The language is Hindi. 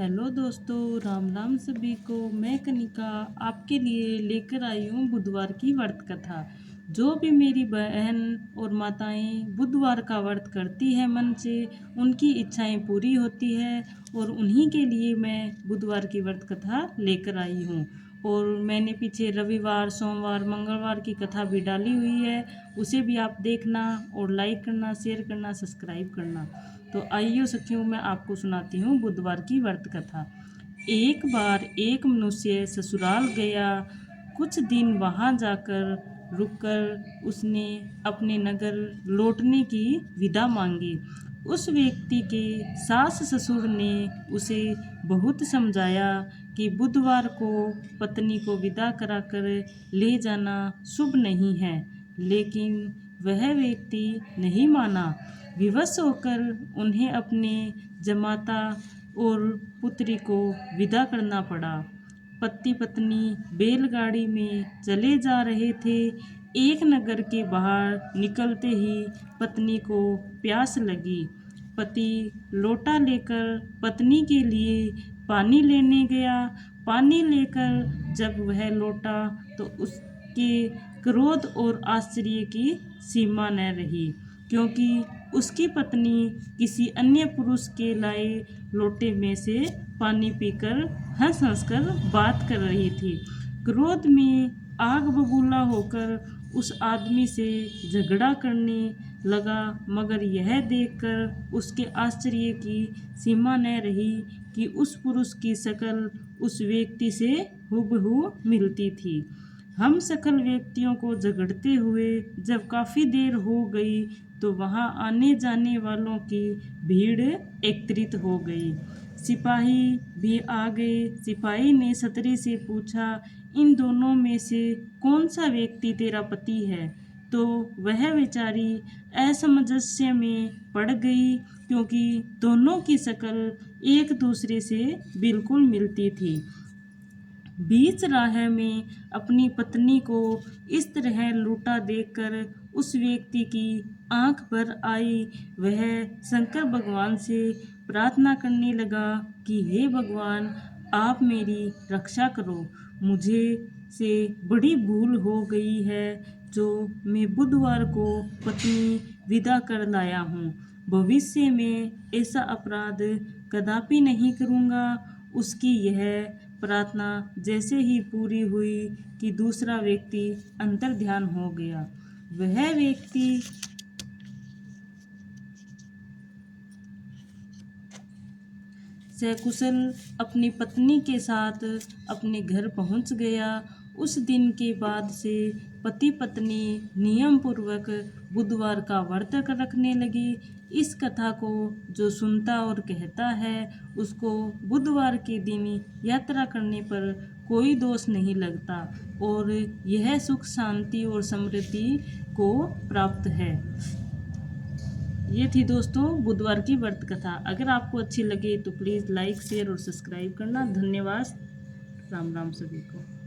हेलो दोस्तों, राम राम सभी को। मैं कनिका आपके लिए लेकर आई हूँ बुधवार की व्रत कथा। जो भी मेरी बहन और माताएं बुधवार का व्रत करती है मन से, उनकी इच्छाएं पूरी होती है और उन्हीं के लिए मैं बुधवार की व्रत कथा लेकर आई हूँ। और मैंने पीछे रविवार, सोमवार, मंगलवार की कथा भी डाली हुई है, उसे भी आप देखना और लाइक करना, शेयर करना, सब्सक्राइब करना। तो आइए सखियों, मैं आपको सुनाती हूँ बुधवार की व्रत कथा। एक बार एक मनुष्य ससुराल गया। कुछ दिन वहाँ जाकर रुककर उसने अपने नगर लौटने की विदा मांगी। उस व्यक्ति के सास ससुर ने उसे बहुत समझाया कि बुधवार को पत्नी को विदा कराकर ले जाना शुभ नहीं है, लेकिन वह व्यक्ति नहीं माना। विवश होकर उन्हें अपने जमाता और पुत्री को विदा करना पड़ा। पति पत्नी बैलगाड़ी में चले जा रहे थे। एक नगर के बाहर निकलते ही पत्नी को प्यास लगी। पति लोटा लेकर पत्नी के लिए पानी लेने गया। पानी लेकर जब वह लौटा तो उसके क्रोध और आश्चर्य की सीमा न रही, क्योंकि उसकी पत्नी किसी अन्य पुरुष के लाए लोटे में से पानी पीकर हंस हंस कर बात कर रही थी। क्रोध में आग बबूला होकर उस आदमी से झगड़ा करने लगा, मगर यह देखकर उसके आश्चर्य की सीमा न रही कि उस पुरुष की शक्ल उस व्यक्ति से हूबहू मिलती थी। हम सकल व्यक्तियों को झगड़ते हुए जब काफ़ी देर हो गई तो वहाँ आने जाने वालों की भीड़ एकत्रित हो गई। सिपाही भी आ गए। सिपाही ने छतरी से पूछा, इन दोनों में से कौन सा व्यक्ति तेरा पति है? तो वह बेचारी असमंजस्य में पड़ गई, क्योंकि दोनों की शक्ल एक दूसरे से बिल्कुल मिलती थी। बीच राह में अपनी पत्नी को इस तरह लूटा देखकर उस व्यक्ति की आंख भर आई। वह शंकर भगवान से प्रार्थना करने लगा कि हे भगवान, आप मेरी रक्षा करो। मुझे से बड़ी भूल हो गई है जो मैं बुधवार को पत्नी विदा कर लाया हूँ। भविष्य में ऐसा अपराध कदापि नहीं करूँगा। उसकी यह प्रार्थना जैसे ही पूरी हुई कि दूसरा व्यक्ति अंतर्ध्यान हो गया। वह व्यक्ति सकुशल अपनी पत्नी के साथ अपने घर पहुंच गया। उस दिन के बाद से पति पत्नी नियम पूर्वक बुधवार का व्रत रखने लगी। इस कथा को जो सुनता और कहता है उसको बुधवार के दिन यात्रा करने पर कोई दोष नहीं लगता और यह सुख शांति और समृद्धि को प्राप्त है। ये थी दोस्तों बुधवार की व्रत कथा। अगर आपको अच्छी लगे तो प्लीज़ लाइक, शेयर और सब्सक्राइब करना। धन्यवाद। राम राम सभी को।